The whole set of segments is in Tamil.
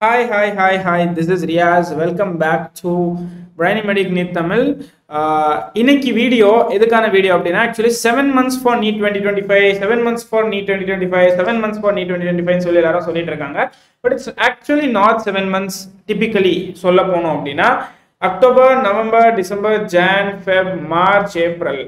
Hi. This is Riaz. Welcome back to Brainy Medic Need Tamil. இன்னைக்கு வீடியோ எதுக்கான வீடியோ அப்படின்னா actually 7 months for NEET 2025, 7 months for NEET 2025, 7 months for NEET 2025 சொல்லி எல்லாரும் சொல்லிட்டு இருக்காங்க. But it's actually not 7 months. Typically சொல்ல போனோம் அப்படின்னா October, November, December, John, Feb, March, April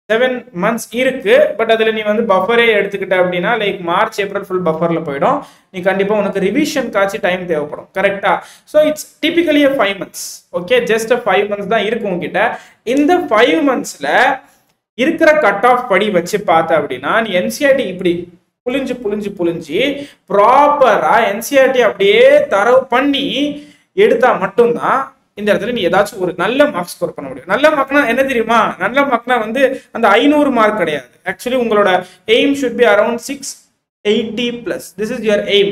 7 months இருக்கு. பட் அதுல நீ வந்து பஃபரே எடுத்துக்கிட்ட அப்படின்னா லைக் மார்ச், ஏப்ரல் ஃபுல் பஃபர்ல போயிடும். நீ கண்டிப்பா உனக்கு ரிவிஷன் காட்சி டைம் தேவைப்படும். கரெக்டா? So it's typically 5 months. Okay, just 5 months தான் இருக்கு உங்ககிட்ட. இந்த 5 monthsல இருக்கிற கட் ஆஃப் படி வச்சு பார்த்த அப்படின்னா நீ என்சிஆர்டி இப்படி புளிஞ்சு ப்ராப்பரா என்சிஆர்டி அப்படியே தரவு பண்ணி எடுத்தா மட்டும்தான் இந்த இடத்துல நீ ஏதாச்சும் ஒரு நல்ல மார்க் ஸ்கோர் பண்ண முடியும். நல்ல மார்க்னா என்ன தெரியுமா? நல்ல மார்க்னா வந்து அந்த 500 மார்க் கிடையாது. ஆக்சுவலி உங்களோட aim should be around 680+. This is your aim.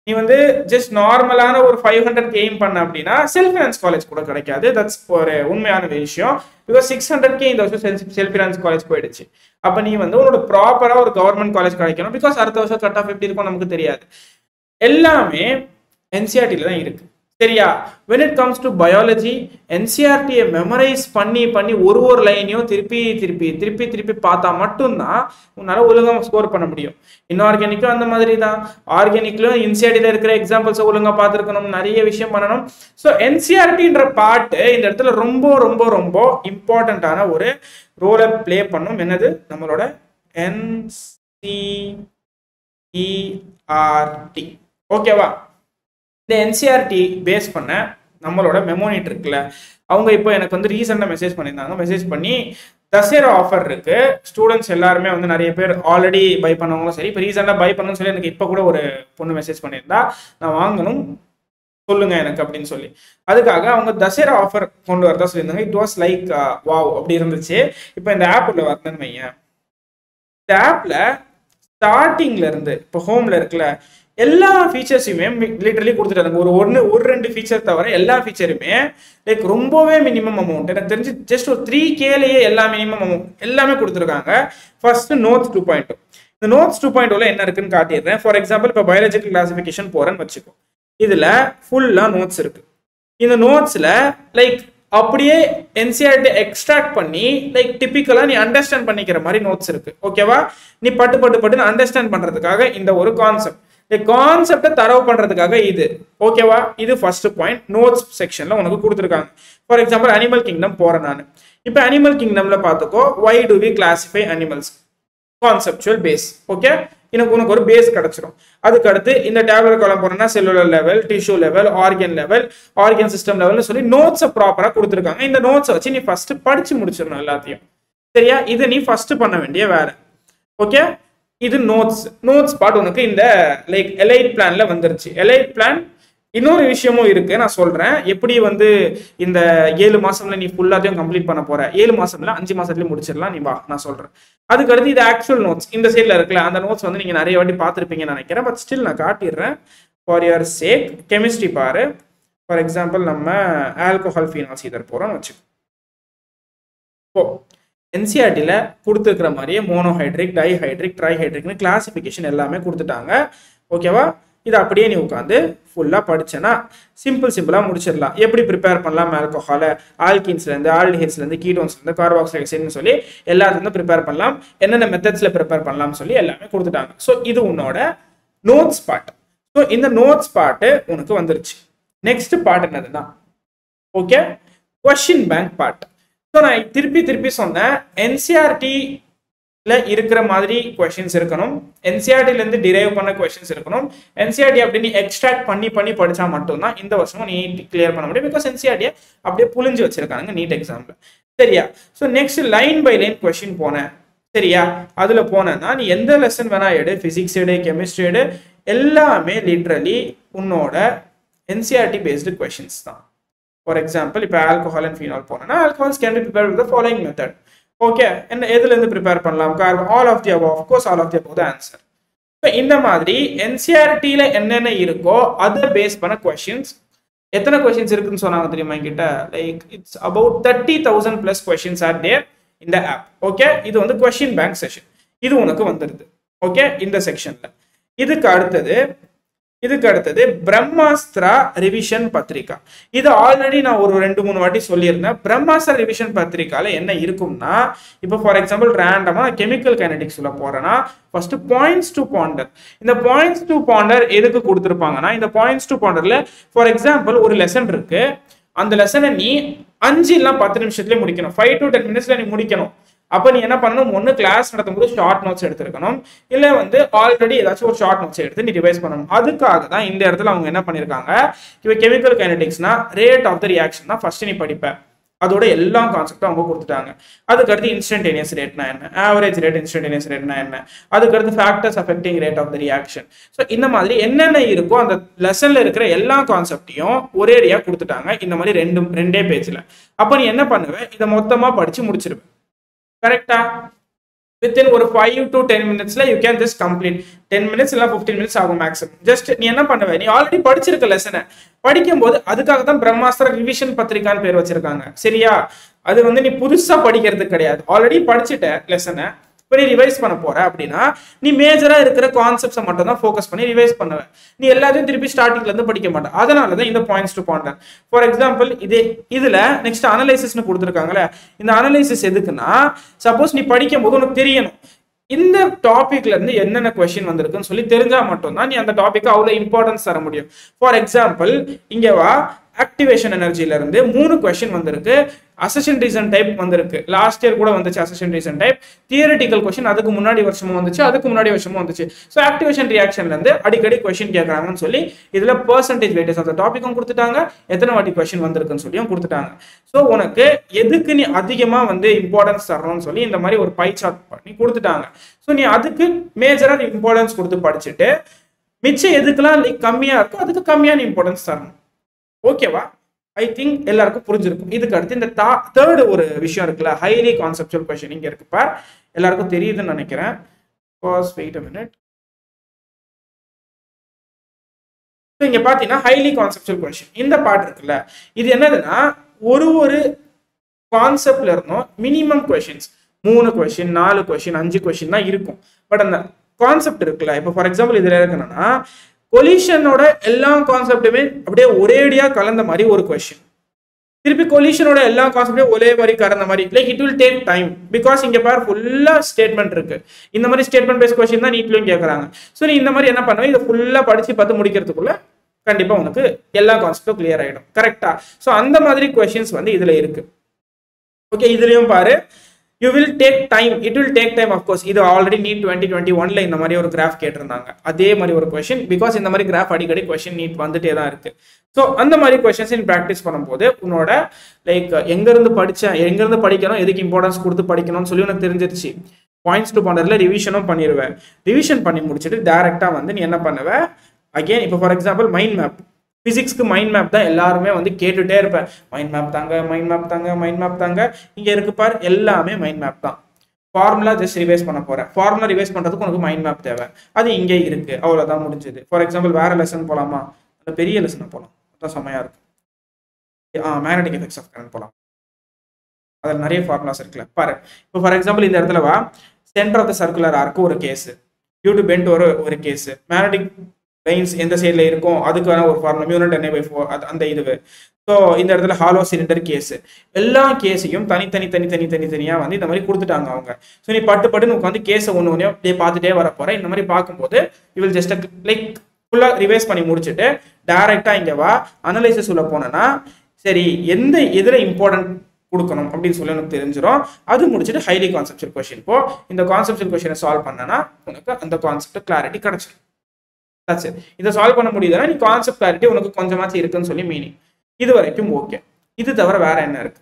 நீ வந்து ஜஸ்ட் நார்மலான ஒரு 500 எய்ம் பண்ண அப்படின்னா செல்ஃப் ஃபைனான்ஸ் காலேஜ் கூட கிடைக்காது. தட்ஸ் ஒரு உண்மையான விஷயம். பிகாஸ் 600K இந்த வருஷம் செல்ஃப் ஃபைனான்ஸ் காலேஜ் போயிடுச்சு. அப்ப நீ வந்து உன்னோட ப்ராப்பரா ஒரு கவர்மெண்ட் காலேஜ் கிடைக்கணும். பிகாஸ் அடுத்த வருஷம் கட் ஆஃப் எப்படி இருக்கும் நமக்கு தெரியாது. எல்லாமே என்சிஆர்டில தான் இருக்கு. சரியா? when it comes to biology, NCERT memorise பண்ணி ஒரு லைனையும் திருப்பி பார்த்தா மட்டும்தான் உன்னால ஒழுங்கா ஸ்கோர் பண்ண முடியும். இன்ஆர்கானிக்கும் அந்த மாதிரி தான். ஆர்கானிக்லயும் NCERTல இருக்கிற எக்ஸாம்பிள்ஸ் ஒழுங்கா பார்த்துருக்கணும், நிறைய விஷயம் பண்ணணும். ஸோ NCERTன்ற பார்ட் இந்த இடத்துல ரொம்ப இம்பார்ட்டன்டான ஒரு ரோலை பிளே பண்ணும். என்னது? நம்மளோட NCERT. ஓகேவா? இந்த என்சிஆர்டி பேஸ் பண்ண நம்மளோட மெமோனிட் இருக்குல்ல, அவங்க இப்போ எனக்கு வந்து ரீசெண்டாக மெசேஜ் பண்ணியிருந்தாங்க. மெசேஜ் பண்ணி தசேரா ஆஃபர் இருக்கு. ஸ்டூடெண்ட்ஸ் எல்லாருமே வந்து நிறைய பேர் ஆல்ரெடி பை பண்ணவங்களும் சரி, இப்போ ரீசெண்டாக பை பண்ணணும்னு சொல்லி எனக்கு இப்போ கூட ஒரு பொண்ணு மெசேஜ் பண்ணியிருந்தா, நான் வாங்கணும் சொல்லுங்க எனக்கு அப்படின்னு சொல்லி. அதுக்காக அவங்க தசேரா ஆஃபர் கொண்டு வரதா சொல்லியிருந்தாங்க. இட் வாஸ் லைக் வாவ் அப்படி இருந்துச்சு. இப்போ இந்த ஆப் உள்ள வரணும்னு வையேன். இந்த ஆப்ல ஸ்டார்டிங்ல இருந்து இப்போ ஹோம்ல இருக்குல்ல எல்லா ஃபீச்சர்ஸுமே லிட்டரலி கொடுத்துட்டாங்க. ஒரு ரெண்டு ஃபீச்சர் தவிர எல்லா ஃபீச்சருமே லைக் ரொம்பவே மினிமம் அமௌண்ட். எனக்கு தெரிஞ்சு ஜஸ்ட் ஒரு 3Kலயே எல்லா மினிமம் அமௌண்ட் எல்லாமே கொடுத்துருக்காங்க. First notes 2.2. இந்த நோட்ஸ் 2.2ல என்ன இருக்குன்னு காட்டிடுறேன். ஃபார் எக்ஸாம்பிள் இப்போ பயாலஜிக்கல் கிளாசிஃபிகேஷன் போறேன்னு வச்சுக்கோ. இதுல ஃபுல்லா நோட்ஸ் இருக்கு. இந்த நோட்ஸ்ல லைக் அப்படியே என்சிஆர்டி எக்ஸ்ட்ராக்ட் பண்ணி லைக் டிபிக்கலா நீ அண்டர்ஸ்டாண்ட் பண்ணிக்கிற மாதிரி நோட்ஸ் இருக்கு. ஓகேவா? நீ பட்டு அண்டர்ஸ்டாண்ட் பண்றதுக்காக இந்த ஒரு கான்செப்ட், கான்செப்டை தரவு பண்றதுக்காக இது. ஓகேவா? இது ஃபர்ஸ்ட் பாயிண்ட். நோட்ஸ் செக்ஷன்ல உனக்கு கொடுத்துருக்காங்க. ஃபார் எக்ஸாம்பிள் அனிமல் கிங்டம் போறேன் நான். இப்போ அனிமல் கிங்டம்ல பார்த்துக்கோ, why do we classify animals, conceptual base. Okay, உனக்கு ஒரு பேஸ் கிடைச்சிடும். அதுக்கு அடுத்து இந்த டேப்லெட் காலம் போறேன்னா cellular level, tissue level, organ system லெவல்னு சொல்லி நோட்ஸை ப்ராப்பரா கொடுத்துருக்காங்க. இந்த நோட்ஸை வச்சு நீ ஃபர்ஸ்ட் படிச்சு முடிச்சிடணும் எல்லாத்தையும். சரியா? இது நீ ஃபர்ஸ்ட் பண்ண வேண்டிய வேலை. ஓகே, இது நோட்ஸ் பார்ட் உனக்கு இந்த லைக் எலைட் பிளான்ல வந்துருச்சு. எலைட் பிளான் இன்னொரு விஷயமும் இருக்கு, நான் சொல்றேன். எப்படி வந்து இந்த 7 மாசம்ல நீ ஃபுல்லாத்தையும் கம்ப்ளீட் பண்ண போற, 7 மாசம்ல 5 மாசத்துலயும் முடிச்சிடலாம். நீ வா, நான் சொல்றேன். அதுக்கு அடுத்து இது ஆக்சுவல் நோட்ஸ் இந்த சைட்ல இருக்குல்ல, அந்த நோட்ஸ் வந்து நீங்க நிறைய வாட்டி பார்த்துருப்பீங்கன்னு நினைக்கிறேன். பட் ஸ்டில் நான் காட்டிடுறேன் ஃபார் யுவர் சேக். கெமிஸ்ட்ரி பாரு. ஃபார் எக்ஸாம்பிள் நம்ம ஆல்கோஹால் ஃபீனால்ஸ் இதர் போறோம்னு வச்சுக்கோ. என்சிஆர்டில கொடுத்துருக்கிற மாதிரியே மோனோஹைட்ரிக், டைஹைட்ரிக், ட்ரைஹைட்ரிக்னு கிளாசிஃபிகேஷன் எல்லாமே கொடுத்துட்டாங்க. ஓகேவா? இது அப்படியே நீ உட்காந்து ஃபுல்லா படிச்சேன்னா சிம்பிளா முடிச்சிடலாம். எப்படி ப்ரிப்பேர் பண்ணலாம் ஆல்கோஹாலை, ஆல்கின்ஸ்லேருந்து, ஆல்டிஹைட்ஸ்லேருந்து, கீட்டோன்ஸ்லேருந்து, கார்பாக்சிலேருந்து சொல்லி எல்லாத்துலேருந்து ப்ரிப்பேர் பண்ணலாம். என்னென்ன மெத்தட்ஸ்ல ப்ரிப்பேர் பண்ணலாம்னு சொல்லி எல்லாமே கொடுத்துட்டாங்க. ஸோ இது உன்னோட நோட்ஸ் பார்ட். ஸோ இந்த நோட்ஸ் பார்ட்டு உனக்கு வந்துருச்சு. நெக்ஸ்ட் பார்ட் என்னதுன்னா okay, question bank part. So நான் திருப்பி சொன்னேன், என்சிஆர்டில இருக்கிற மாதிரி கொஸ்டின்ஸ் இருக்கணும், என்சிஆர்டிலேருந்து டிரைவ் பண்ண கொஸ்டின்ஸ் இருக்கணும். என்சிஆர்டி அப்படின்னு எக்ஸ்ட்ராக்ட் பண்ணி படிச்சா மட்டும்தான் இந்த வருஷமும் நீட் கிளியர் பண்ண முடியும். பிகாஸ் என்சிஆர்டியை அப்படியே புளிஞ்சு வச்சிருக்காங்க நீட் எக்ஸாம்ல. சரியா? So next line by line question போனேன். சரியா? அதுல போனேன்னா நீ எந்த லெசன் வேணா எடு, பிசிக்ஸ் எடு, கெமிஸ்ட்ரி எடு, எல்லாமே லிட்ரலி உன்னோட என்சிஆர்டி பேஸ்டு கொஸ்டின்ஸ் தான். ஃபார் எக்ஸாம்பிள் இப்போ ஆல்கோஹால் அண்ட் ஃபீனால் போனேன்னா alcohols can be prepared with the following method. Okay, எதுலேருந்து ப்ரிப்பேர் பண்ணலாம்? All of the above. Of course all of the above the answer. So இந்த மாதிரி என்சிஆர்டியில் என்னென்ன இருக்கோ அதை பேஸ் பண்ண கொஸ்டின்ஸ். எத்தனை கொஸ்டின்ஸ் இருக்குன்னு சொன்னாங்க தெரியுமா என்கிட்ட? Like it's about 30,000+ questions are there இந்த ஆப். ஓகே, இது வந்து கொஸ்டின் பேங்க் செஷன். இது உனக்கு வந்துடுது. ஓகே, இந்த செக்ஷன்ல. இதுக்கு அடுத்தது இதுக்கு அடுத்தது பிரம்மாஸ்திரா ரிவிஷன் பத்திரிகா. இது ஆல்ரெடி நான் ஒரு 2-3 வாட்டி சொல்லியிருந்தேன். பிரம்மாஸ்திரா ரிவிஷன் பத்திரிகால என்ன இருக்கும்னா, இப்போ ஃபார் எக்ஸாம்பிள் ரேண்டமா கெமிக்கல் கைனடிக்ஸ் உள்ள போறேன்னா ஃபர்ஸ்ட் பாயிண்ட்ஸ் டு பாண்டர். இந்த பாயிண்ட்ஸ் டு பாண்டர் எதுக்கு கொடுத்துருப்பாங்கன்னா, இந்த பாயிண்ட்ஸ் டு பாண்டர்ல ஃபார் எக்ஸாம்பிள் ஒரு லெசன் இருக்கு, அந்த லெசனை நீ 5 இல்ல 10 நிமிஷத்துலயே முடிக்கணும், 5 to 10 minutesல நீ முடிக்கணும். அப்ப நீ என்ன பண்ணணும், ஒன்னு கிளாஸ் நடத்தும்போது ஷார்ட் நோட்ஸ் எடுத்துருக்கணும், இல்ல வந்து ஆல்ரெடி ஏதாச்சும் ஒரு ஷார்ட் நோட்ஸ் எடுத்து நீ ரிவைஸ் பண்ணணும். அதுக்காக தான் இந்த இடத்துல அவங்க என்ன பண்ணிருக்காங்க, இப்போ கெமிக்கல் கைனடிக்ஸ்னா ரேட் ஆஃப் த ரியாக்ஷன் தான் ஃபர்ஸ்ட் நீ படிப்ப, அதோட எல்லா கான்செப்டும் அவங்க கொடுத்துட்டாங்க. அதுக்கடுத்து இன்ஸ்டன்டேனியஸ் ரேட்னா என்ன, ஆவரேஜ் ரேட் இன்ஸ்டன்டேனியஸ் ரேட்னா என்ன, அதுக்கடுத்து factors affecting rate of the reaction. So இந்த மாதிரி என்னென்ன இருக்கோ அந்த லெசன்ல இருக்கிற எல்லா கான்செப்டையும் ஒரேடியா கொடுத்துட்டாங்க இந்த மாதிரி ரெண்டே பேஜ்ல. அப்ப நீ என்ன பண்ணுவ, இதை மொத்தமா படிச்சு முடிச்சிருவேன். கரெக்டா? within ஒரு 5 to 10 minutesல you can just complete. 10 minutes இல்ல 15 minutes ஆகும் மேக்ஸிமம். ஜஸ்ட் நீ என்ன பண்ணுவ, நீ ஆல்ரெடி படிச்சிருக்க லெசனை படிக்கும் போது, அதுக்காக தான் பிரம்மாஸ்திரா ரிவிஷன் பத்திரிகான்னு பேர் வச்சிருக்காங்க. சரியா? அது வந்து நீ புதுசா படிக்கிறது கிடையாது, ஆல்ரெடி படிச்சுட்ட லெசனை இப்போ நீ ரிவைஸ் பண்ண போற அப்படின்னா நீ மேஜரா இருக்கிற கான்செப்ட்ஸை மட்டும் தான் ஃபோக்கஸ் பண்ணி ரிவைஸ் பண்ணுவ, நீ எல்லாத்தையும் திருப்பி ஸ்டார்டிங்ல இருந்து படிக்க மாட்டேன். அதனால தான் இந்த points to Pander. For example இதுல நெக்ஸ்ட் அனலைசிஸ்னு கொடுத்துருக்காங்களே, இந்த அனலைசிஸ் எதுக்குன்னா சப்போஸ் நீ படிக்கும் போது உனக்கு தெரியணும் இந்த டாபிக்ல இருந்து என்னென்ன கொஸ்டின் வந்திருக்குன்னு சொல்லி தெரிஞ்சா மட்டும்தான் நீ அந்த டாபிக் அவ்வளவு இம்பார்ட்டன்ஸ் தர முடியும். ஃபார் எக்ஸாம்பிள் இங்க வா, ஆக்டிவேஷன் எனர்ஜில இருந்து 3 கொஸ்டின் வந்திருக்கு, அசெஷன் ரீசன் டைப் வந்திருக்கு, லாஸ்ட் இயர் கூட வந்துச்சு assertion reason type, theoretical question அதுக்கு முன்னாடி வருஷமும் வந்துச்சு, அதுக்கு முன்னாடி வருஷமும் வந்துச்சு. ஸோ ஆக்டிவேஷன் ரியாக்ஷன்ல இருந்து அடிக்கடி கொஸ்டின் கேட்கறாங்கன்னு சொல்லி இதுல பெர்சன்டேஜ் வெயிட்டேஜ் ஆஃப் த டாபிக்கும் கொடுத்துட்டாங்க, எத்தனை வாட்டி கொஸ்டின் வந்திருக்குன்னு சொல்லியும் கொடுத்துட்டாங்க. ஸோ உனக்கு எதுக்கு நீ அதிகமா வந்து இம்பார்ட்டன்ஸ் தரணும்னு சொல்லி இந்த மாதிரி ஒரு பை சார்ட் பண்ணி கொடுத்துட்டாங்க. ஸோ நீ அதுக்கு மேஜரா இம்பார்ட்டன்ஸ் கொடுத்து படிச்சுட்டு மிச்சம் எதுக்கெல்லாம் கம்மியா இருக்கோ அதுக்கு கம்மியான இம்பார்ட்டன்ஸ் தரணும். ஓகேவா? ஐ திங்க் எல்லாருக்கும் புரிஞ்சிருக்கும். இதுக்கு அடுத்து இந்த தேர்ட் ஒரு விஷயம் இருக்குல்ல, ஹைலி கான்செப்சுவல் கொஸ்டின் இங்க இருக்குப்பா, எல்லாருக்கும் தெரியுதுன்னு நினைக்கிறேன். Wait a minute. இங்க பாத்தீங்கன்னா ஹைலி கான்செப்சுவல் கொஸ்டின் இந்த பார்ட் இருக்குல்ல, இது என்னதுன்னா ஒரு கான்செப்ட்ல இருந்தும் minimum questions 3 question 4 question 5 question தான் இருக்கும். பட் அந்த கான்செப்ட் இருக்குல்ல, இப்போ ஃபார் எக்ஸாம்பிள் இதுல இருக்குன்னா கொலிஷனோட எல்லா கான்செப்டுமே அப்படியே ஒரேடியா கலந்த மாதிரி ஒரு கொஸ்டின், திருப்பி கொலிஷனோட எல்லா கான்செப்டையும் ஒரே மாதிரி கலந்த மாதிரி, like it will take time. Because இங்க பார் ஃபுல்லா ஸ்டேட்மெண்ட் இருக்கு, இந்த மாதிரி ஸ்டேட்மெண்ட் பேஸ் கொஸ்டின் தான் நீட்லயும் கேட்கறாங்க. ஸோ நீ இந்த மாதிரி என்ன பண்ணுவ, இதை ஃபுல்லா படிச்சு பார்த்து முடிக்கிறதுக்குள்ள கண்டிப்பா உனக்கு எல்லா கான்செப்டும் கிளியர் ஆயிடும். கரெக்டா? ஸோ அந்த மாதிரி கொஸ்டின்ஸ் வந்து இதுல இருக்கு. ஓகே, இதுலயும் பாரு, you will take time, it will take time of course. இது ஆல்ரெடி நீட் 2021ல இந்த மாதிரி ஒரு கிராஃப் கேட்டிருந்தாங்க, அதே மாதிரி ஒரு கொஸ்டின். பிகாஸ் இந்த மாதிரி கிராஃப் அடிக்கடி கொஸ்டின் நீட் வந்துட்டே தான் இருக்கு. ஸோ அந்த மாதிரி கொஸ்டின்ஸ் நீ ப்ராக்டிஸ் பண்ணும்போது உன்னோட லைக் எங்க இருந்து படிக்கணும், எதுக்கு இம்பார்ட்டன்ஸ் கொடுத்து படிக்கணும்னு சொல்லி உனக்கு தெரிஞ்சிருச்சு. பாயிண்ட்ஸ் டு பாண்டர்ல ரிவிஷனும் பண்ணிடுவேன். ரிவிஷன் பண்ணி முடிச்சுட்டு டைரக்டா வந்து நீ என்ன பண்ணுவ, அகைன் இப்போ ஃபார் எக்ஸாம்பிள் மைண்ட் மேப், பிசிக்ஸ்க்கு மைண்ட் மேப் தான் எல்லாருமே வந்து கேட்டுட்டே இருப்பேன், மைண்ட் மேப் தாங்க மைண்ட் மேப் தாங்க மைண்ட் மேப் தாங்க. இங்க இருக்கு பார், எல்லாமே மைண்ட் மேப் தான். ஃபார்முலா ஜஸ்ட் ரிவைஸ் பண்ண போறேன், ஃபார்முலா ரிவைஸ் பண்றதுக்கு உனக்கு மைண்ட் மேப் தேவை, அது இங்கே இருக்கு, அவ்வளவுதான் முடிஞ்சது. ஃபார் எக்ஸாம்பிள் வேற லெசன் போலாமா, பெரிய லெசன் போலாம், அதான் செமையா இருக்கும். மேக்னெட்டிக் எஃபெக்ட்ஸ் ஆஃப் கரண்ட் போலாம், அதில் நிறைய ஃபார்முலாஸ் இருக்குல்ல பாரு. இப்போ ஃபார் எக்ஸாம்பிள் இந்த இடத்துல வா, சென்டர் ஆஃப் த சர்க்குலர் ஆர்க்கு ஒரு கேஸ், டியூ டு பெண்ட் ஒரு கேஸ், மேக்னெட்டிக் லைன்ஸ் எந்த சைட்ல இருக்கும் அதுக்கான ஒரு ஃபார்முலா μ0 அந்த இதுவு. ஸோ இந்த இடத்துல ஹாலோ சிலிண்டர் கேஸ், எல்லா கேஸையும் தனித்தனியா வந்து இந்த மாதிரி கொடுத்துட்டாங்க அவங்க. ஸோ நீ பட்டுன்னு உட்காந்து கேஸை ஒன்று பார்த்துட்டே வர போற. இந்த மாதிரி பார்க்கும்போது இவள் ஜஸ்ட் லைக் ஃபுல்லா ரிவைஸ் பண்ணி முடிச்சுட்டு டைரக்டா இங்க வா, அனலைசிஸ் உள்ள போனேன்னா சரி எந்த இதுல இம்பார்ட்டன்ட் கொடுக்கணும் அப்படின்னு சொல்லி எனக்கு தெரிஞ்சிடும். அது முடிச்சுட்டு ஹைலி கான்செப்சுவல் கொஸ்டின் போ. இந்த கான்செப்சுவல் கொஸ்டினை சால்வ் பண்ணனா உனக்கு அந்த கான்செப்ட் கிளாரிட்டி கிடைச்சிடும். இதை சால்வ் பண்ண முடியுதுன்னா நீ கான்செப்ட் கிளாரிட்டி உனக்கு கொஞ்சமாச்சும் இருக்குன்னு சொல்லி மீனிங். இது வரைக்கும் ஓகே. இது தவிர வேற என்ன இருக்கு,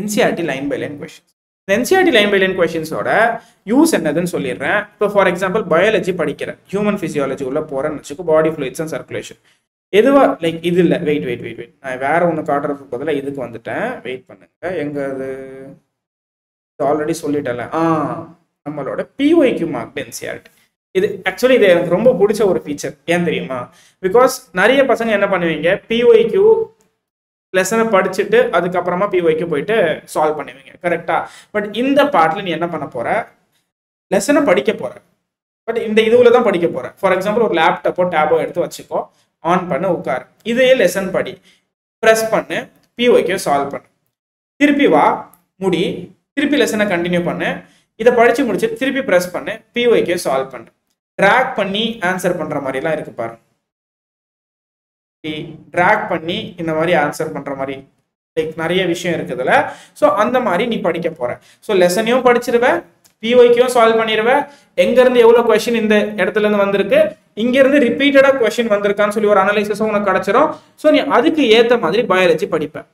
NCERT line by line questions. இந்த என்சிஆர்டி லைன் பை லைன் கொஸ்டின்ஸோட யூஸ் என்னதுன்னு சொல்லிடுறேன். இப்போ ஃபார் எக்ஸாம்பிள் பயாலஜி படிக்கிறேன், ஹியூமன் பிசியாலஜி உள்ள போறேன்னு வச்சுக்கோ, பாடி ஃப்ளூயிட்ஸ் அண்ட் சர்க்குலேஷன். எதுவா லைக் இது இல்லை, வெயிட் நான் வேற ஒன்று காட்டுறதுக்கு பதிலாக இதுக்கு வந்துட்டேன், வெயிட் பண்ணுங்க. எங்க அது ஆல்ரெடி சொல்லிட்டேன்ல, நம்மளோட பிஒய்க்யூ மார்க் என்சிஆர்டி. இது ஆக்சுவலி இது எனக்கு ரொம்ப பிடிச்ச ஒரு ஃபீச்சர். ஏன் தெரியுமா, பிகாஸ் நிறைய பசங்க என்ன பண்ணுவீங்க, பிஒய்க்யூ லெசனை படிச்சுட்டு அதுக்கப்புறமா பிஒய்க்கு போயிட்டு சால்வ் பண்ணுவீங்க, கரெக்டா? பட் இந்த பார்ட்ல நீ என்ன பண்ண போற, லெசனை படிக்க போற, பட் இந்த இதுல தான் படிக்க போறேன். ஃபார் எக்ஸாம்பிள் ஒரு லேப்டாப்போ டேபோ எடுத்து வச்சுக்கோ, ஆன் பண்ணு, உட்காரு, இதே லெசன் படி, ப்ரெஸ் பண்ணு, பிஒய்க்கு சால்வ் பண்ணு, திருப்பி வா, முடி, திருப்பி லெசனை கண்டினியூ பண்ணு, இதை படிச்சு முடிச்சு திருப்பி ப்ரெஸ் பண்ணு, பிஒய்க்கு சால்வ் பண்ணு. ட்ராக் பண்ணி ஆன்சர் பண்ற மாதிரிலாம் இருக்கு பாரு, ட்ராக் பண்ணி இந்த மாதிரி ஆன்சர் பண்ற மாதிரி லைக் நிறைய விஷயம் இருக்குதுல. ஸோ அந்த மாதிரி நீ படிக்க போற. ஸோ லெசனையும் படிச்சிருவேன், பிஒய்க்கும் சால்வ் பண்ணிடுவேன், எங்க இருந்து எவ்வளவு கொஸ்டின் இந்த இடத்துல இருந்து வந்திருக்கு, இங்க இருந்து ரிப்பீட்டடா கொஸ்டின் வந்திருக்கான்னு சொல்லி ஒரு அனலைசிஸ் உனக்கு கிடைச்சிரும். ஸோ நீ அதுக்கு ஏத்த மாதிரி பயாலஜி படிப்ப.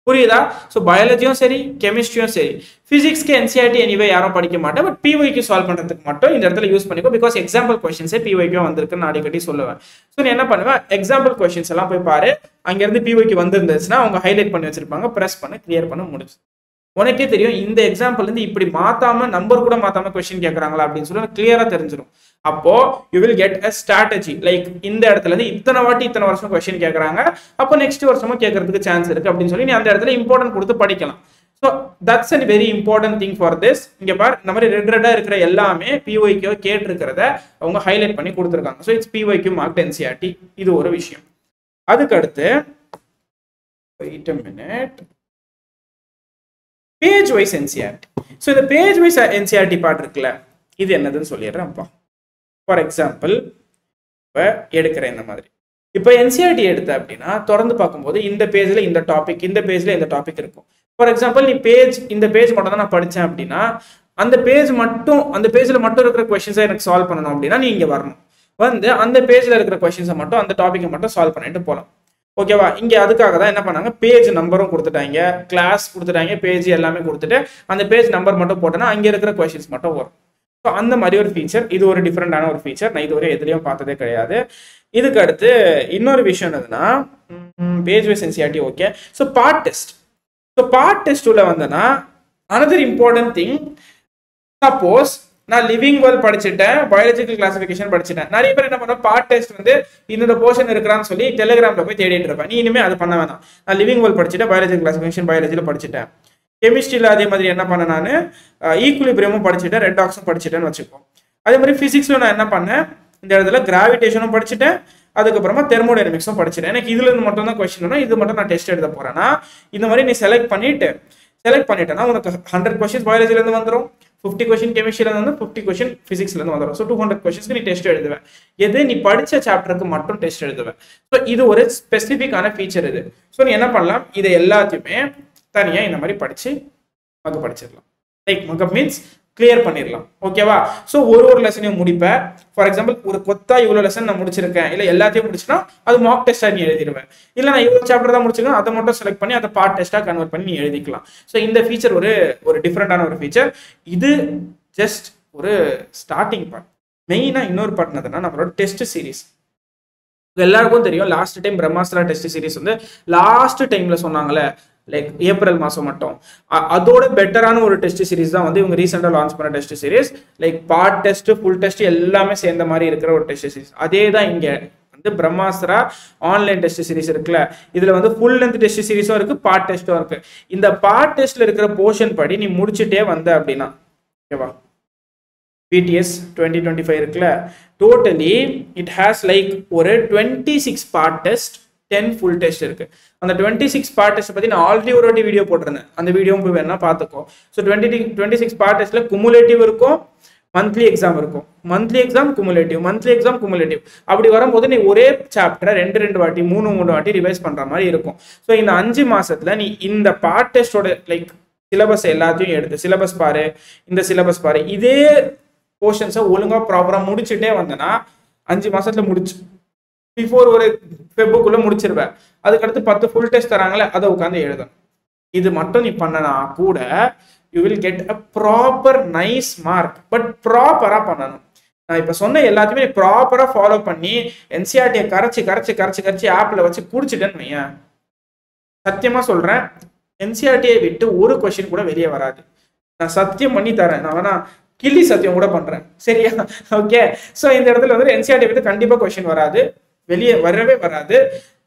புரியுதா? ஸோ பயாலஜியும் சரி, கெமிஸ்ட்ரியும் சரி, பிசிக்ஸ்க்கு என்சிஆர்டி எனிவே யாரும் படிக்க மாட்டேன், பட் பிஒய்க்கு சால்வ் பண்றதுக்கு மட்டும் இந்த இடத்துல யூஸ் பண்ணிக்கோ. பிகாஸ் எக்ஸாம்பிள் கொஸ்டின்ஸே பிஒய்க்கும் வந்திருக்குன்னு நான் அடிக்கடி சொல்லுவேன். ஸோ நீ என்ன பண்ணுவேன், எக்ஸாம்பிள் கொஸ்டின்ஸ் எல்லாம் போய் பாரு, அங்கிருந்து பிஒய்க்கு வந்திருந்துச்சுன்னா அவங்க ஹைலைட் பண்ணி வச்சிருப்பாங்க, ப்ரெஸ் பண்ணு, கிளியர் பண்ண முடிச்சு. உனக்கே தெரியும் இந்த எக்ஸாம்பிள் இருந்து இப்படி மாத்தாம நம்பர் கூட மாத்தாம கொஸ்டின் கேட்கறாங்களா அப்படின்னு சொல்லி கிளியரா தெரிஞ்சிடும். அப்போ you will get a strategy, like இந்த இடத்துல இருந்து இத்தனை வாட்டி இத்தனை வருஷம் கொஸ்டின் கேட்கறாங்க, அப்போ நெக்ஸ்ட் வருஷமும் கேட்கறதுக்கு சான்ஸ் இருக்கு அப்படின்னு சொல்லி நீ அந்த இடத்துல இம்பார்ட்டன்ட் கொடுத்து படிக்கலாம். So that's a very important thing for this. இங்க பார், இந்த மாதிரி ரெட்டா இருக்கிற எல்லாமே பிஒய்க்கு கேட்டிருக்கிறத அவங்க ஹைலைட் பண்ணி கொடுத்துருக்காங்க. ஸோ இட்ஸ் பிஒய்க்கு மார்க்ட் என்சிஆர்டி. இது ஒரு விஷயம். அதுக்கு அடுத்து wait a minute, page wise NCERT. So இந்த பேஜ் வைஸ் என்சிஆர்டி பார்ட் இருக்குல்ல, இது என்னதுன்னு சொல்லிடுறேன்ப்பா. ஃபார் எக்ஸாம்பிள் இப்போ எடுக்கிறேன் இந்த மாதிரி, இப்போ என்சிஆர்டி எடுத்த அப்படின்னா தொடர்ந்து பார்க்கும்போது இந்த பேஜ்ல இந்த டாபிக், இந்த பேஜ்ல இந்த டாபிக் இருக்கும். ஃபார் எக்ஸாம்பிள் நீ இந்த பேஜ் மட்டும் தான் நான் படித்தேன் அப்படின்னா அந்த பேஜ்ல மட்டும் இருக்கிற கொஸ்டின்ஸை எனக்கு சால்வ் பண்ணணும் அப்படின்னா நீ இங்கே வரணும், வந்து அந்த பேஜ்ல இருக்கிற கொஸ்டின்ஸை மட்டும், அந்த டாபிக்கை மட்டும் சால்வ் பண்ணிட்டு போகலாம். ஓகேவா? இங்க அதுக்காக தான் என்ன பண்ணாங்க, பேஜ் நம்பரும் கொடுத்துட்டாங்க, கிளாஸ் கொடுத்துட்டாங்க, பேஜ் எல்லாமே கொடுத்துட்டு அந்த பேஜ் நம்பர் மட்டும் போட்டோன்னா அங்கே இருக்கிற கொஸ்டின்ஸ் மட்டும் வரும். ஸோ அந்த மாதிரி ஒரு ஃபீச்சர், இது ஒரு டிஃப்ரெண்டான ஒரு ஃபீச்சர், நான் இதுவரை எதுலையும் பார்த்ததே கிடையாது. இதுக்கு அடுத்து இன்னொரு விஷயம் என்னதுன்னா, page wise NCERT okay. So part test. So part test உள்ள வந்தேன்னா அனதர் இம்பார்ட்டன்ட் திங், சப்போஸ் நான் லிவிங் வேர்ல்ட் படிச்சுட்டேன், பயாலஜிக்கல் கிளாசிஃபிகேஷன் படிச்சுட்டேன், நிறைய பேர் என்ன பண்ணுவோம், பார்ட் டெஸ்ட் வந்து இன்னொரு போர்ஷன் இருக்கிறான்னு சொல்லி டெலிகிராம்ல போய் தேடிட்டு இருப்பேன். நீ இனிமே அது பண்ண வேணாம். நான் லிவிங் வேர்ல்ட் படிச்சுட்டேன், பயாலஜிக்கல் கிளாசிஃபிகேஷன் பயாலஜியில் படிச்சுட்டேன், கெமிஸ்ட்ரியில் அதே மாதிரி என்ன பண்ணேன், நான் ஈக்குலிபிரியமும் படிச்சுட்டேன், ரெடாக்ஸும் படிச்சுட்டேன்னு வச்சுப்போம். அதே மாதிரி பிசிக்ஸ்ல நான் என்ன பண்ணேன், இந்த இடத்துல கிராவிடேஷனும் படிச்சுட்டேன், அதுக்கப்புறமா தெர்மோடைனமிக்ஸும் படிச்சுட்டேன். எனக்கு இதுல இருந்து மட்டும் தான் கொஸ்டின் வரும், இது மட்டும் நான் டெஸ்ட் எழுத போறேன்னா இந்த மாதிரி நீ செலக்ட் பண்ணிட்டேன்னா உனக்கு 100 கொஸ்டின்ஸ் பயாலஜில இருந்து வந்துடும், 50 கொஸ்டின் கெமிஸ்ட்ரியில இருந்து 50 கொஸ்டின் பிசிக்ஸ்ல இருந்து வந்துடும். ஸோ 200 கொஸ்டின்ஸ்க்கு நீ டெஸ்ட் எழுதுவேன். எது நீ படிச்ச சாப்டருக்கு மட்டும் டெஸ்ட் எழுதுவேன். ஸோ இது ஒரு ஸ்பெசிஃபிக்கான ஃபீச்சர் இது. ஸோ நீ என்ன பண்ணலாம், இதை எல்லாத்தையுமே தனியா இந்த மாதிரி படிச்சு படிச்சிடலாம். லைக் மக்கப் மீன்ஸ் கிளியர் பண்ணிடலாம். ஓகேவா? ஸோ ஒரு லெசனையும் முடிப்பேன். ஃபார் எக்ஸாம்பிள் ஒரு கொத்தா இவ்வளோ லெசன் நான் முடிச்சிருக்கேன், இல்லை எல்லாத்தையும் முடிச்சுன்னா அது மார்க் டெஸ்ட்டாக நீ எழுதிடுவேன். இல்லை நான் இவ்வளோ சாப்டர் தான் முடிச்சிருக்கேன், அதை மட்டும் செலக்ட் பண்ணி அதை பார்ட் டெஸ்ட்டாக கன்வெர்ட் பண்ணி நீ எழுதிக்கலாம். ஸோ இந்த ஃபீச்சர் ஒரு டிஃப்ரெண்டான ஒரு ஃபீச்சர். இது ஜஸ்ட் ஒரு ஸ்டார்டிங் பார்ட். மெயினாக இன்னொரு பார்ட் என்னதுன்னா நம்மளோட டெஸ்ட் சீரிஸ். எல்லாருக்கும் தெரியும், last time Brahmastra test series வந்து லாஸ்ட் டைம்ல சொன்னாங்களே, லைக் ஏப்ரல் மாதம் மட்டும், அதோட பெட்டரான ஒரு டெஸ்ட் சீரிஸ் தான் வந்து இவங்க ரீசெண்டாக லான்ச் பண்ண test series. Like part test, full test எல்லாமே சேர்ந்த மாதிரி இருக்கிற ஒரு டெஸ்ட் சீரிஸ். அதே தான் இங்கே வந்து பிரம்மாஸ்திரா ஆன்லைன் டெஸ்ட் சீரிஸ் இருக்குல்ல, இதுல வந்து ஃபுல் லென்த் டெஸ்ட் சீரிஸும் இருக்கு, பார்ட் டெஸ்ட்டும் இருக்கு. இந்த பார்ட் டெஸ்ட்ல இருக்கிற போர்ஷன் படி நீ முடிச்சுட்டே வந்த அப்படின்னா, ஓகேவா, பிடிஎஸ் 2025 இருக்குல்ல, டோட்டலி இட் ஹேஸ் லைக் ஒரு 26 பார்ட் டெஸ்ட், 10 ஃபுல் டெஸ்ட் இருக்கு. அந்த 26 பார்ட் டெஸ்ட் பத்தி நான் ஆல்ரெடி ஒரு வாட்டி வீடியோ போட்டிருந்தேன், அந்த வீடியோவும் போய் வேணா பார்த்துக்கோ. ஸோ 26 பார்ட் டெஸ்ட்ல குமுலேட்டிவ் இருக்கும், மந்த்லி எக்ஸாம் இருக்கும், மந்த்லி எக்ஸாம் குமுலேட்டிவ். அப்படி வரும்போது நீ ஒரே சாப்டரை 2 வாட்டி 3 வாட்டி ரிவைஸ் பண்ற மாதிரி இருக்கும். ஸோ இந்த 5 மாசத்துல நீ இந்த பார்ட் டெஸ்டோட லைக் சிலபஸ் எல்லாத்தையும் எடுத்து சிலபஸ் பாரு, இந்த சிலபஸ் பாரு, இதே போர்ஷன்ஸை ஒழுங்கா ப்ராப்பரா முடிச்சுட்டே வந்தனா 5 மாசத்துல முடிச்சு பிஃபோர் ஒரு ஃபெப்ருக்குள்ள முடிச்சிருவேன். அதுக்கடுத்து 10 ஃபுல் டெஸ்ட் தராங்களே, அதை உட்காந்து எழுதணும். இது மட்டும் நீ பண்ணனா கூட you will get a proper nice mark. But ப்ராப்பரா பண்ணணும். நான் இப்ப சொன்ன எல்லாத்தையுமே ப்ராப்பரா ஃபாலோ பண்ணி என்சிஆர்டியை கரைச்சி ஆப்ல வச்சு குடிச்சிட்டேன்னு வையேன், சத்தியமா சொல்றேன், என்சிஆர்டியை விட்டு ஒரு கொஸ்டின் கூட வெளியே வராது. நான் சத்தியம் பண்ணி தரேன். நான் வேணா கிள்ளி சத்தியம் கூட பண்றேன், சரியா? ஓகே. ஸோ இந்த இடத்துல வந்து என்சிஆர்டி விட்டு கண்டிப்பா கொஸ்டின் வராது. வெளியே வரவே வராது.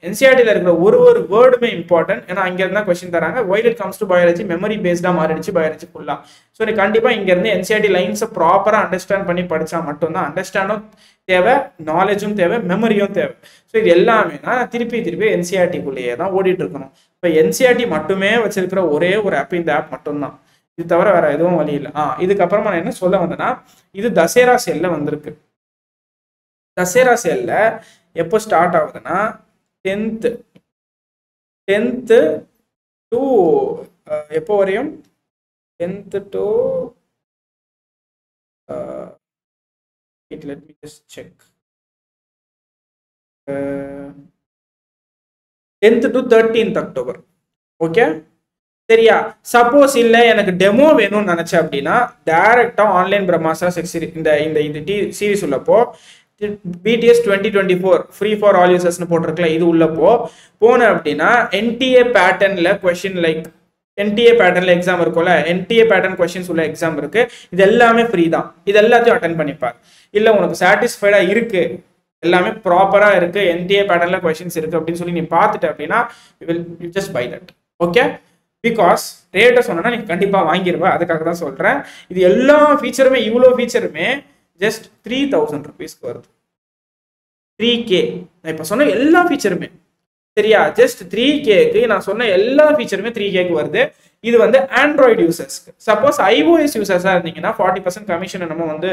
என்சிஆர்டியில் இருக்கிற ஒரு வேர்டுமே இம்பார்ட்டன்ட். ஏன்னா அங்க இருந்தா கொஸ்டின் தராங்க. While it comes to biology memory பேஸ்டா மாறிடுச்சு பயாலஜி ஃபுல்லா. ஸோ நீ கண்டிப்பா இங்க இருந்து என்சிஆர்டி லைன்ஸை ப்ராப்பரா அண்டர்ஸ்டாண்ட் பண்ணி படிச்சா மட்டும்தான் அண்டர்ஸ்டாண்டும் தேவை, நாலேஜும் தேவை, மெமரியும் தேவை. ஸோ இது எல்லாமே நான் திருப்பி என்சிஆர்டிக்குள்ளேயே தான் ஓடிட்டு இருக்கணும். இப்போ என்சிஆர்டி மட்டுமே வச்சிருக்கிற ஒரே ஒரு ஆப் இந்த ஆப் மட்டும்தான். இது தவிர வேற எதுவும் வழி இல்லை. இதுக்கப்புறமா நான் என்ன சொல்ல வந்தேன்னா, இது தசேரா சேல்ல வந்திருக்கு. தசேரா சேல்ல எப்போ ஸ்டார்ட் ஆகுதுன்னா 10th டு எப்போ வரையும் 10th to let me just check 10th to 13th October. Okay சரியா? சப்போஸ் இல்லை எனக்கு டெமோ வேணும்னு நினைச்சேன் அப்படின்னா டைரக்டா ஆன்லைன் பிரம்மாஸ்திரா இந்த சீரிஸ் உள்ளப்போ BTS 2024 ஃப்ரீ ஃபார் ஆல் யூசர்ஸ்னு போட்டிருக்கல, இது உள்ளப்போ போனேன் அப்படின்னா NTA பேட்டர்ன்ல கொஸ்டின் லைக் NTA பேட்டர்ன்ல எக்ஸாம் இருக்கும்ல, NTA பேட்டர்ன் கொஸ்டின்ஸ் உள்ள எக்ஸாம் இருக்கு. இது எல்லாமே ஃப்ரீ தான். இது எல்லாத்தையும் அட்டன் பண்ணிப்பார். இல்லை உனக்கு சாட்டிஸ்ஃபைடா இருக்கு, எல்லாமே ப்ராப்பரா இருக்கு, NTA பேட்டர்ன்ல கொஸ்டின்ஸ் இருக்கு அப்படின்னு சொல்லி நீ பார்த்துட்ட அப்படின்னா you just buy that. Okay, because ரேட்டை சொன்னா நீ கண்டிப்பா வாங்கிடுவா. அதுக்காக தான் சொல்றேன். இது எல்லா ஃபீச்சருமே இவ்வளோ ஃபீச்சருமே ஜஸ்ட் 3000 rupeesக்கு வருது. 3K நான் இப்போ சொன்ன எல்லா ஃபீச்சருமே சரியா? ஜஸ்ட் 3Kக்கு நான் சொன்ன எல்லா ஃபீச்சருமே 3Kக்கு வருது. இது வந்து ஆண்ட்ராய்டு யூசர்ஸ்க்கு. சப்போஸ் iOS யூசர்ஸா இருந்தீங்கன்னா 40% கமிஷன் நம்ம வந்து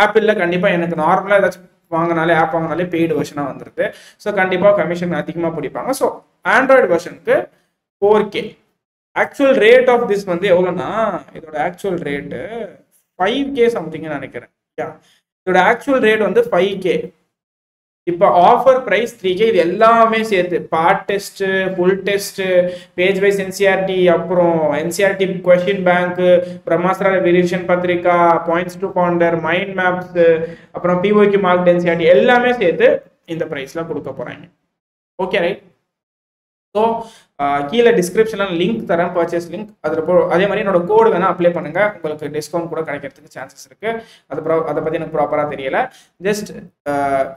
ஆப்பிளில் கண்டிப்பா எனக்கு நார்மலா ஏதாச்சும் வாங்கினாலே ஆப் வாங்கினாலே பெய்டு வெர்ஷனாக வந்துருது. ஸோ கண்டிப்பாக கமிஷன் அதிகமாக பிடிப்பாங்க. ஸோ ஆண்ட்ராய்டு வெர்ஷனுக்கு 4K. Actual rate of this வந்து எவ்வளோன்னா, இதோட ஆக்சுவல் ரேட்டு 5K சம்திங்னு நினைக்கிறேன். இதோட ஆக்சுவல் ரேட் வந்து 5K. இப்போ ஆஃபர் பிரைஸ் 3K. இது எல்லாமே சேர்த்து part test, full test, page wise NCERT, அப்புறம் NCERT question bank, Brahmastra revision பத்திரிகா, points to ponder, mind maps, அப்புறம் POQ மார்க் என்சிஆர்டி எல்லாமே சேர்த்து இந்த ப்ரைஸ்ல கொடுக்க போறாங்க. Okay right? ஸோ கீழே டிஸ்கிரிப்ஷனில் லிங்க் தரேன், பர்ச்சேஸ் லிங்க். அதே மாதிரி என்னோட கோடு வேணால் அப்ளை பண்ணுங்க, உங்களுக்கு டிஸ்கவுண்ட் கூட கிடைக்கிறதுக்கு சான்சஸ் இருக்கு. அதை பற்றி எனக்கு ப்ராப்பராக தெரியல, ஜஸ்ட்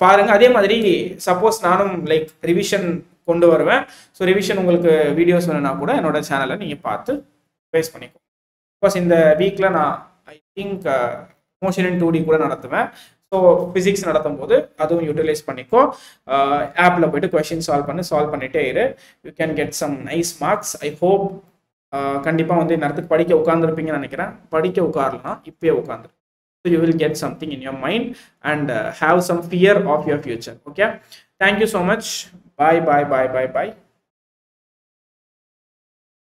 பாருங்க. அதே மாதிரி சப்போஸ் நானும் லைக் ரிவிஷன் கொண்டு வருவேன். ஸோ ரிவிஷன் உங்களுக்கு வீடியோஸ் வேணும்னா கூட என்னோட சேனலை நீங்கள் பார்த்து பேஸ் பண்ணிக்கோ. பிகாஸ் இந்த வீக்கில் நான் I think motion in 2D கூட நடத்துவேன். ஸோ ஃபிசிக்ஸ் நடத்தும் போது அதுவும் யூட்டிலைஸ் பண்ணிக்கோ. ஆப்பில் போய்ட்டு கொஷின் சால்வ் பண்ணிட்டே இரு. You can get some nice marks. I hope கண்டிப்பாக வந்து நேரத்துக்கு படிக்க உட்காந்துருப்பீங்கன்னு நினைக்கிறேன். படிக்க உட்காரலாம், இப்பயே உட்காந்துரு. So you will get something in your mind and have some fear of your future. Okay, thank you so much. Bye bye bye bye bye.